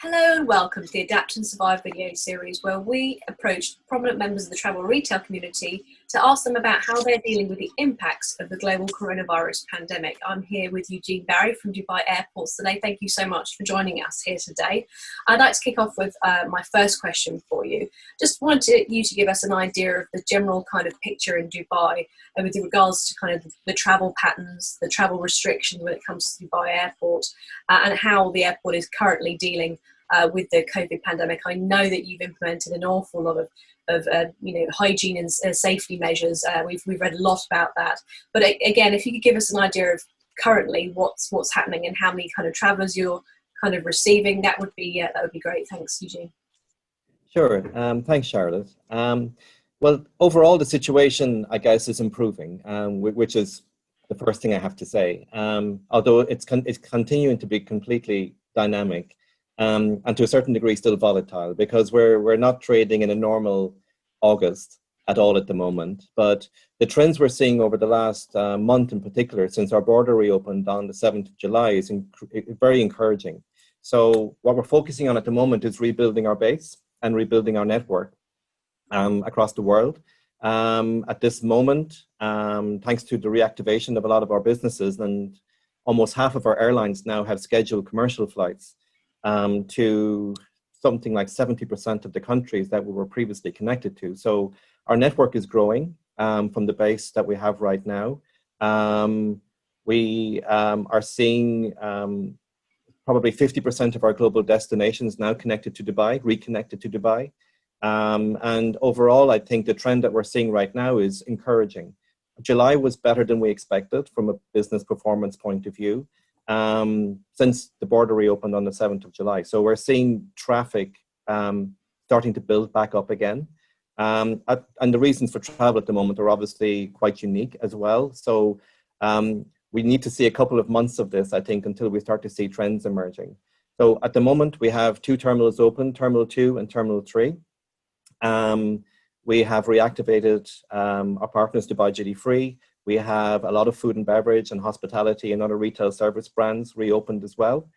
Hello and welcome to the Adapt and Survive video series, where we approach prominent members of the travel retail community to ask them about how they're dealing with the impacts of the global coronavirus pandemic. I'm here with Eugene Barry from Dubai Airports today. Thank you so much for joining us here today. I'd like to kick off with my first question for you. Just wanted you to give us an idea of the general kind of picture in Dubai with regards to kind of the travel patterns, the travel restrictions when it comes to Dubai Airport, and how the airport is currently dealing with the COVID pandemic. I know that you've implemented an awful lot of hygiene and safety measures. We've read a lot about that. But again, if you could give us an idea of currently what's happening and how many kind of travellers you're kind of receiving, that would be great. Thanks, Eugene. Sure. Thanks, Charlotte. Well, overall, the situation, I guess, is improving, which is the first thing I have to say. Although it's continuing to be completely dynamic. And to a certain degree still volatile, because we're not trading in a normal August at all at the moment. But the trends we're seeing over the last month in particular, since our border reopened on the 7th of July, is very encouraging. So what we're focusing on at the moment is rebuilding our base and rebuilding our network across the world. At this moment, thanks to the reactivation of a lot of our businesses, and almost half of our airlines now have scheduled commercial flights to something like 70% of the countries that we were previously connected to. So our network is growing from the base that we have right now. We are seeing probably 50% of our global destinations now connected to Dubai, reconnected to Dubai. And overall, I think the trend that we're seeing right now is encouraging. July was better than we expected from a business performance point of view. Since the border reopened on the 7th of July. So we're seeing traffic starting to build back up again. And the reasons for travel at the moment are obviously quite unique as well. So we need to see a couple of months of this, I think, until we start to see trends emerging. So at the moment, we have 2 terminals open, Terminal 2 and Terminal 3. We have reactivated our partners, Dubai Duty Free. We have a lot of food and beverage and hospitality and other retail service brands reopened as well.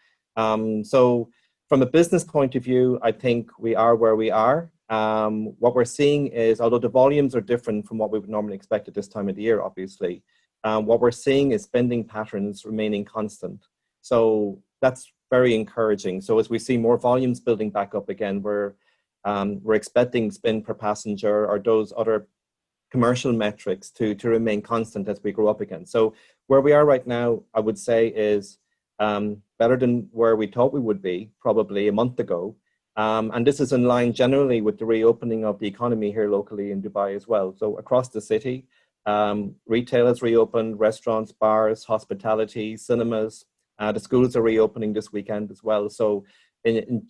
So from a business point of view, I think we are where we are. What we're seeing is, although the volumes are different from what we would normally expect at this time of the year, obviously, what we're seeing is spending patterns remaining constant. So that's very encouraging. So as we see more volumes building back up again, we're expecting spend per passenger or those other commercial metrics to remain constant as we grow up again. So where we are right now, I would say is better than where we thought we would be probably a month ago. And this is in line generally with the reopening of the economy here locally in Dubai as well. So across the city, retail has reopened, restaurants, bars, hospitality, cinemas. The schools are reopening this weekend as well. So in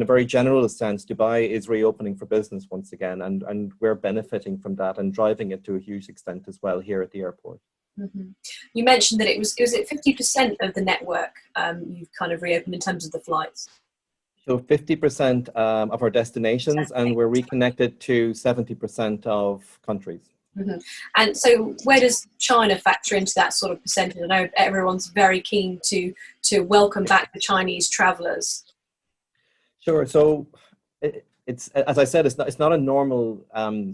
a very general sense, Dubai is reopening for business once again, and we're benefiting from that and driving it to a huge extent as well here at the airport. Mm-hmm. You mentioned that it was 50% of the network you've kind of reopened in terms of the flights. So 50% of our destinations, and we're reconnected to 70% of countries. Mm-hmm. And so where does China factor into that sort of percentage? I know everyone's very keen to welcome back the Chinese travellers. Sure. So it's, as I said, it's not a normal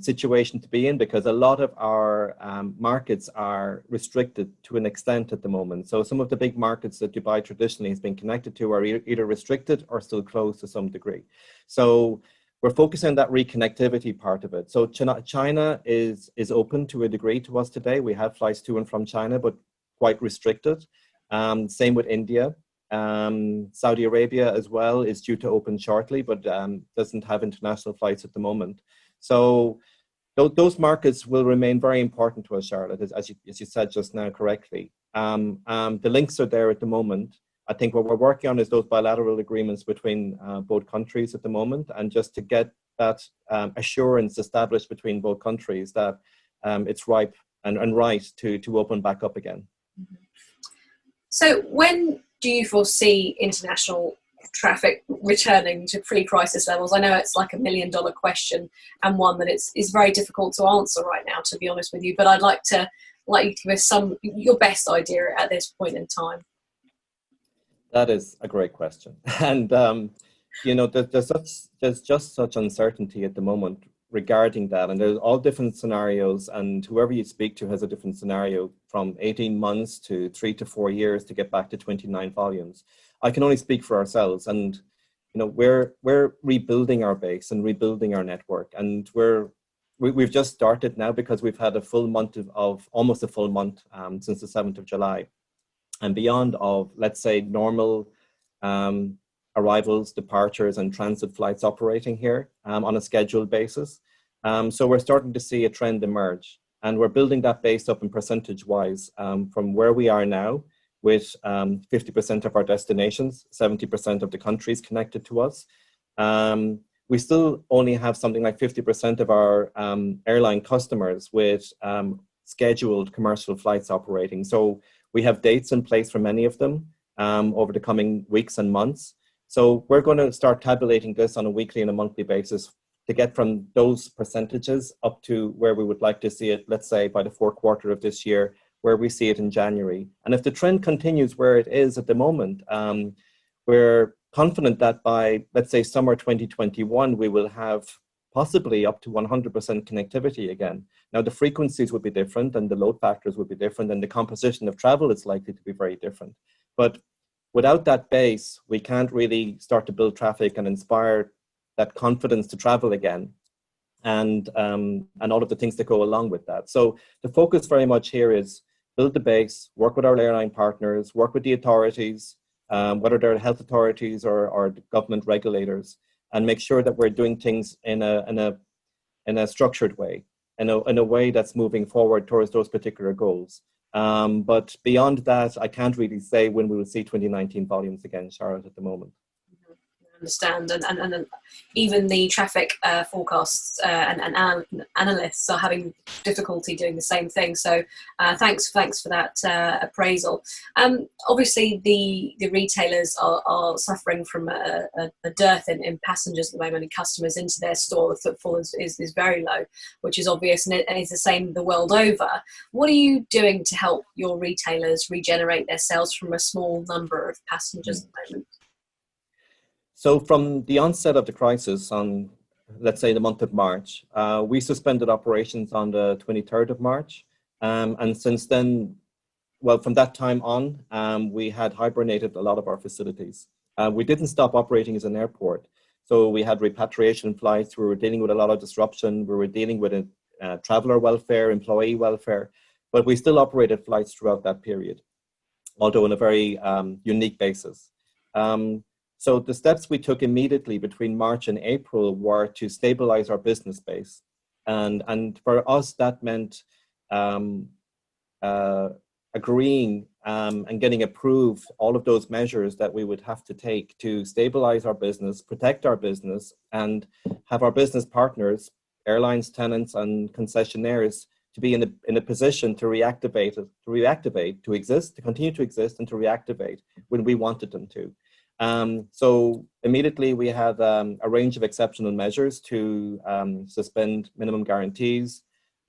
situation to be in, because a lot of our markets are restricted to an extent at the moment. So some of the big markets that Dubai traditionally has been connected to are either restricted or still closed to some degree. So we're focusing on that reconnectivity part of it. So China is open to a degree to us today. We have flights to and from China, but quite restricted. Same with India. Saudi Arabia as well is due to open shortly, but doesn't have international flights at the moment. So those markets will remain very important to us, Charlotte, as you said just now correctly. The links are there at the moment. I think what we're working on is those bilateral agreements between both countries at the moment, and just to get that assurance established between both countries that it's ripe and right to open back up again. Mm-hmm. So when do you foresee international traffic returning to pre-crisis levels? I know it's like $1 million question, and one that is very difficult to answer right now, to be honest with you. But I'd like you to give us your best idea at this point in time. That is a great question. And you know, there's just such uncertainty at the moment regarding that, and there's all different scenarios, and whoever you speak to has a different scenario, from 18 months to 3 to 4 years to get back to 29 volumes. I can only speak for ourselves, and you know, we're rebuilding our base and rebuilding our network, and we've just started now because we've had a full month of almost a full month since the 7th of July, and beyond of, let's say, normal arrivals, departures, and transit flights operating here on a scheduled basis. So we're starting to see a trend emerge, and we're building that base up in percentage-wise from where we are now, with 50% of our destinations, 70% of the countries connected to us. We still only have something like 50% of our airline customers with scheduled commercial flights operating. So we have dates in place for many of them over the coming weeks and months. So we're going to start tabulating this on a weekly and a monthly basis to get from those percentages up to where we would like to see it, let's say, by the fourth quarter of this year, where we see it in January. And if the trend continues where it is at the moment, we're confident that by, let's say, summer 2021, we will have possibly up to 100% connectivity again. Now, the frequencies would be different, and the load factors would be different, and the composition of travel is likely to be very different. But without that base, we can't really start to build traffic and inspire that confidence to travel again, and all of the things that go along with that. So the focus very much here is build the base, work with our airline partners, work with the authorities, whether they're health authorities or government regulators, and make sure that we're doing things in a structured way, in a way that's moving forward towards those particular goals. But beyond that, I can't really say when we will see 2019 volumes again, Charlotte, at the moment. Understand, and even the traffic forecasts and analysts are having difficulty doing the same thing. So thanks for that appraisal. Obviously, the retailers are suffering from a dearth in passengers at the moment and customers into their store. The footfall is very low, which is obvious, and it's the same the world over. What are you doing to help your retailers regenerate their sales from a small number of passengers at the moment? So from the onset of the crisis on, let's say, the month of March, we suspended operations on the 23rd of March. And since then, well, from that time on, we had hibernated a lot of our facilities. We didn't stop operating as an airport. So we had repatriation flights. We were dealing with a lot of disruption. We were dealing with traveler welfare, employee welfare. But we still operated flights throughout that period, although on a very unique basis. So the steps we took immediately between March and April were to stabilize our business base. And for us, that meant agreeing and getting approved all of those measures that we would have to take to stabilize our business, protect our business, and have our business partners, airlines, tenants, and concessionaires to be in a position to reactivate, to exist, to continue to exist, and to reactivate when we wanted them to. So immediately we had a range of exceptional measures to suspend minimum guarantees,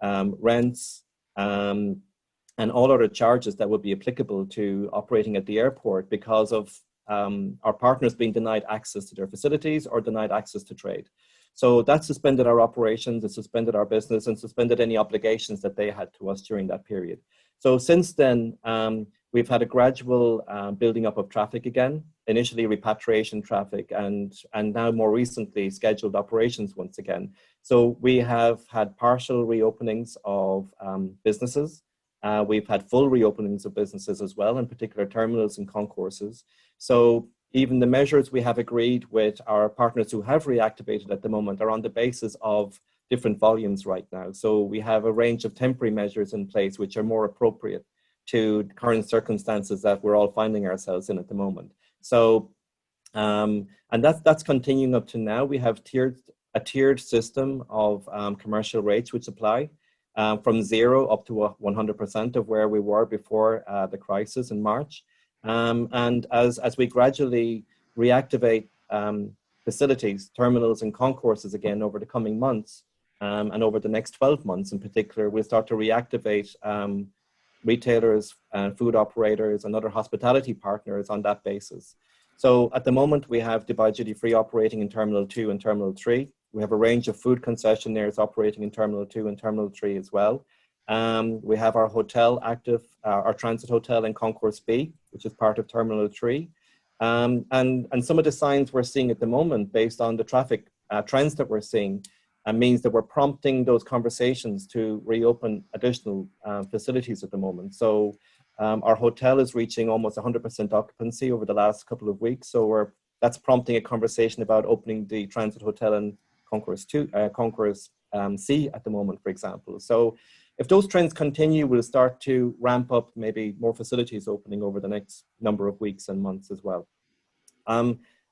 rents, and all other charges that would be applicable to operating at the airport because of our partners being denied access to their facilities or denied access to trade. So that suspended our operations, it suspended our business, and suspended any obligations that they had to us during that period. So since then, we've had a gradual building up of traffic again, initially repatriation traffic, and now more recently scheduled operations once again. So we have had partial reopenings of businesses. We've had full reopenings of businesses as well, in particular terminals and concourses. So even the measures we have agreed with our partners who have reactivated at the moment are on the basis of different volumes right now. So we have a range of temporary measures in place which are more appropriate to the current circumstances that we're all finding ourselves in at the moment. So, and that's continuing up to now. We have a tiered system of commercial rates which apply from 0 up to 100% of where we were before the crisis in March. And as we gradually reactivate facilities, terminals, and concourses again over the coming months, and over the next 12 months in particular, we'll start to reactivate retailers and food operators and other hospitality partners on that basis. So at the moment, we have Dubai Duty Free operating in Terminal 2 and Terminal 3. We have a range of food concessionaires operating in Terminal 2 and Terminal 3 as well. We have our hotel active, our transit hotel in Concourse B, which is part of Terminal 3. And some of the signs we're seeing at the moment based on the traffic trends that we're seeing means that we're prompting those conversations to reopen additional facilities at the moment. So our hotel is reaching almost 100% occupancy over the last couple of weeks. So that's prompting a conversation about opening the transit hotel in Concourse C at the moment, for example. So if those trends continue, we'll start to ramp up maybe more facilities opening over the next number of weeks and months as well.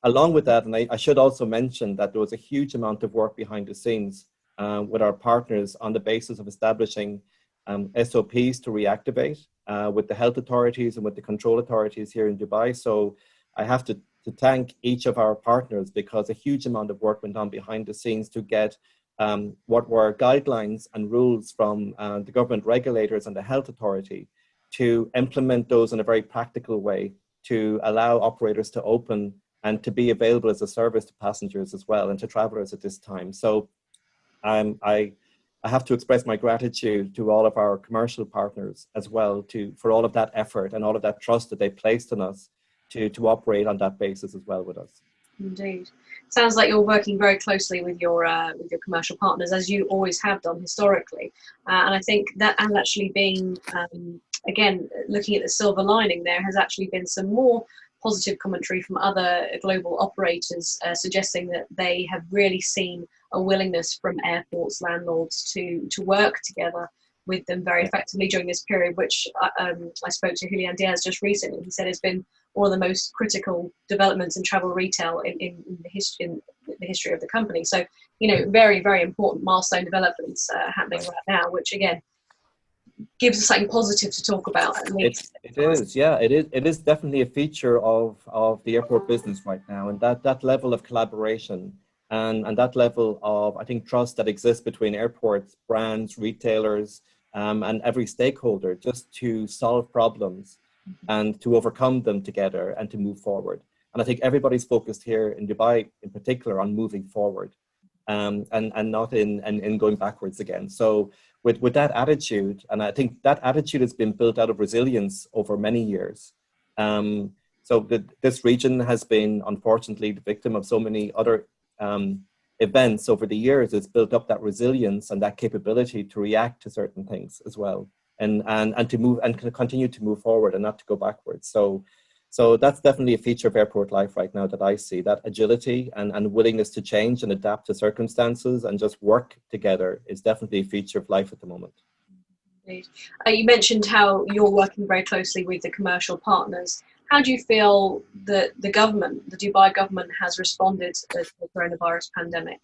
Along with that, and I should also mention that there was a huge amount of work behind the scenes with our partners on the basis of establishing SOPs to reactivate with the health authorities and with the control authorities here in Dubai. So I have to thank each of our partners because a huge amount of work went on behind the scenes to get what were guidelines and rules from the government regulators and the health authority to implement those in a very practical way to allow operators to open and to be available as a service to passengers as well and to travelers at this time. So I have to express my gratitude to all of our commercial partners as well for all of that effort and all of that trust that they placed in us to operate on that basis as well with us. Indeed. Sounds like you're working very closely with your commercial partners, as you always have done historically. And I think that has actually been, again, looking at the silver lining, there has actually been some more positive commentary from other global operators suggesting that they have really seen a willingness from airports, landlords to work together with them very effectively during this period, which I spoke to Julian Diaz just recently. He said it's been one of the most critical developments in travel retail in the history of the company. So, very, very important milestone developments happening right now, which again gives us something positive to talk about. It is definitely a feature of the airport business right now, and that level of collaboration and that level of, I think, trust that exists between airports, brands, retailers, and every stakeholder just to solve problems and to overcome them together and to move forward. And I think everybody's focused here in Dubai in particular on moving forward and not in going backwards again. So with that attitude, and I think that attitude has been built out of resilience over many years. This region has been, unfortunately, the victim of so many other events over the years. It's built up that resilience and that capability to react to certain things as well, and to move and continue to move forward and not to go backwards. So that's definitely a feature of airport life right now that I see, that agility and willingness to change and adapt to circumstances and just work together is definitely a feature of life at the moment. Indeed. You mentioned how you're working very closely with the commercial partners. How do you feel that the Dubai government has responded to the coronavirus pandemic?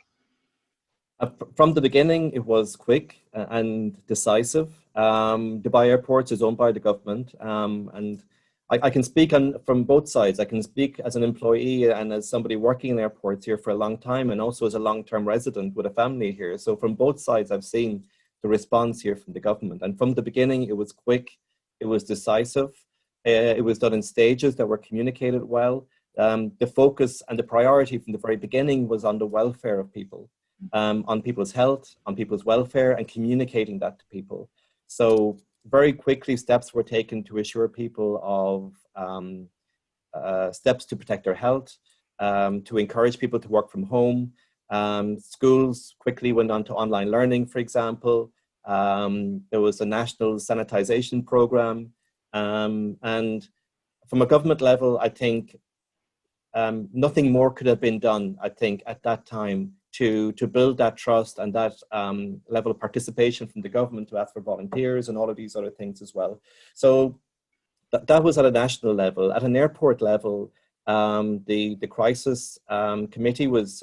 From the beginning, it was quick and decisive. Dubai Airports is owned by the government, and I can speak from both sides. I can speak as an employee and as somebody working in airports here for a long time, and also as a long-term resident with a family here. So from both sides, I've seen the response here from the government. And from the beginning, it was quick, it was decisive, it was done in stages that were communicated well. The focus and the priority from the very beginning was on the welfare of people, on people's health, on people's welfare, and communicating that to people. So very quickly, steps were taken to assure people of steps to protect their health, to encourage people to work from home. Schools quickly went on to online learning, for example. There was a national sanitization program. And from a government level, I think nothing more could have been done, I think, at that time to build that trust and that level of participation from the government to ask for volunteers and all of these other things as well. So that was at a national level. At an airport level, the crisis committee was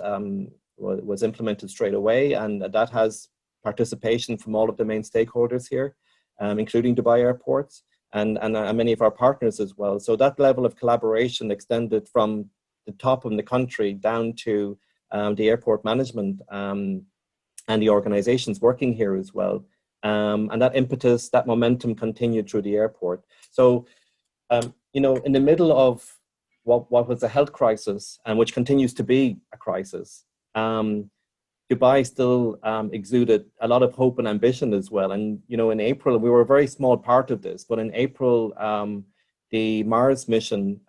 implemented straight away, and that has participation from all of the main stakeholders here, including Dubai Airports and many of our partners as well. So that level of collaboration extended from the top of the country down to the airport management and the organizations working here as well. And that impetus, that momentum continued through the airport. So, in the middle of what was a health crisis, and which continues to be a crisis, Dubai still exuded a lot of hope and ambition as well. And, you know, in April, we were a very small part of this, but in April, the Mars mission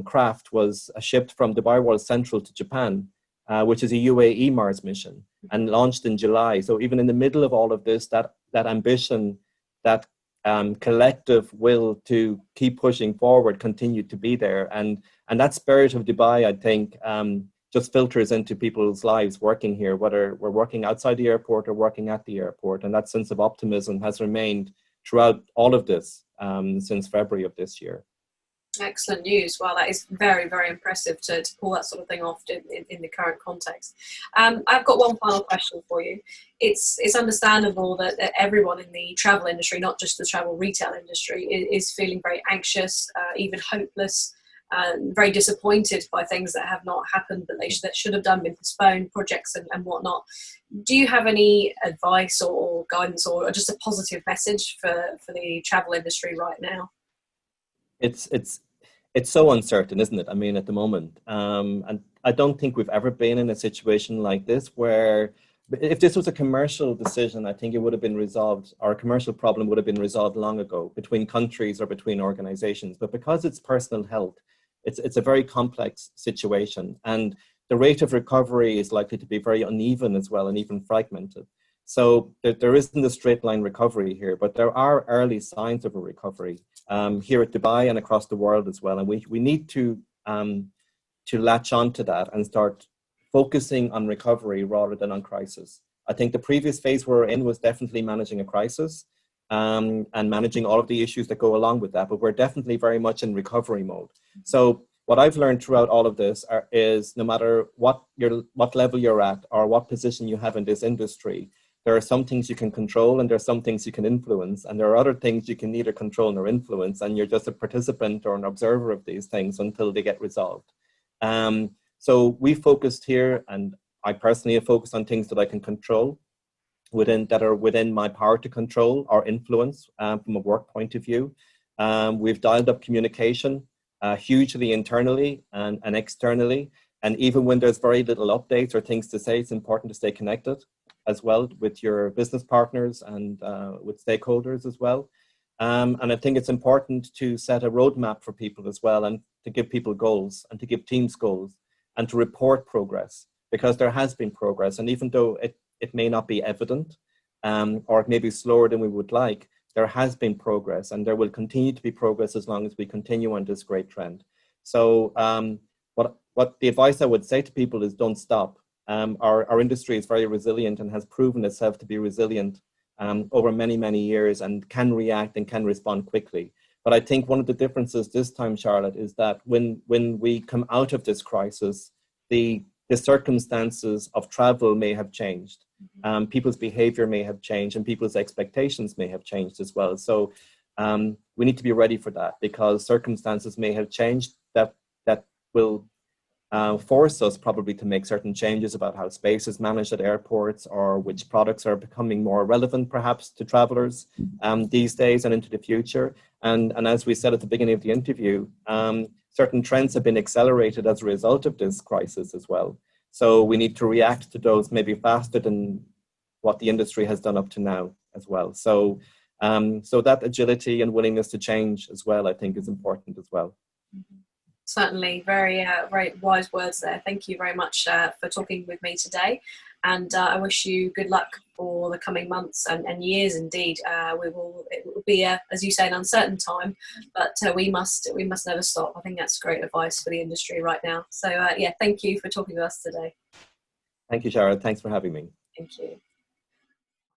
craft was shipped from Dubai World Central to Japan, which is a UAE Mars mission, and launched in July. So even in the middle of all of this, that ambition, that collective will to keep pushing forward continued to be there. And that spirit of Dubai, I think, just filters into people's lives working here, whether we're working outside the airport or working at the airport. And that sense of optimism has remained throughout all of this since February of this year. Excellent news. Well, that is very, very impressive to pull that sort of thing off in the current context. I've got one final question for you. It's understandable that everyone in the travel industry, not just the travel retail industry, is feeling very anxious, even hopeless, very disappointed by things that have not happened, that should have done, been postponed, projects and whatnot. Do you have any advice or guidance or just a positive message for the travel industry right now? It's so uncertain, isn't it? I mean, at the moment, and I don't think we've ever been in a situation like this where, if this was a commercial decision, I think it would have been resolved, or a commercial problem would have been resolved long ago between countries or between organizations. But because it's personal health, it's a very complex situation, and the rate of recovery is likely to be very uneven as well, and even fragmented. So there isn't a straight line recovery here, but there are early signs of a recovery here at Dubai and across the world as well. And we need to latch on to that and start focusing on recovery rather than on crisis. I think the previous phase we're in was definitely managing a crisis and managing all of the issues that go along with that, but we're definitely very much in recovery mode. So what I've learned throughout all of this is no matter what level you're at or what position you have in this industry, there are some things you can control and there are some things you can influence, and there are other things you can neither control nor influence, and you're just a participant or an observer of these things until they get resolved. So we focused here, and I personally have focused on things that I can control, that are within my power to control or influence from a work point of view. We've dialed up communication hugely internally and externally, and even when there's very little updates or things to say, it's important to stay connected as well with your business partners and with stakeholders as well. And I think it's important to set a roadmap for people as well, and to give people goals and to give teams goals and to report progress, because there has been progress. And even though it may not be evident or it may be slower than we would like, there has been progress, and there will continue to be progress as long as we continue on this great trend. So what the advice I would say to people is don't stop. Our industry is very resilient and has proven itself to be resilient over many, many years, and can react and can respond quickly. But I think one of the differences this time, Charlotte, is that when we come out of this crisis, the circumstances of travel may have changed. People's behavior may have changed, and people's expectations may have changed as well. So we need to be ready for that, because circumstances may have changed that will force us probably to make certain changes about how space is managed at airports, or which products are becoming more relevant perhaps to travelers these days and into the future. And as we said at the beginning of the interview, certain trends have been accelerated as a result of this crisis as well. So we need to react to those maybe faster than what the industry has done up to now as well. So so that agility and willingness to change as well, I think, is important as well. Certainly, very wise words there. Thank you very much for talking with me today, and I wish you good luck for the coming months and years. Indeed, it will be as you say, an uncertain time, but we must never stop. I think that's great advice for the industry right now. So yeah, thank you for talking to us today. Thank you, Sharon. Thanks for having me. Thank you.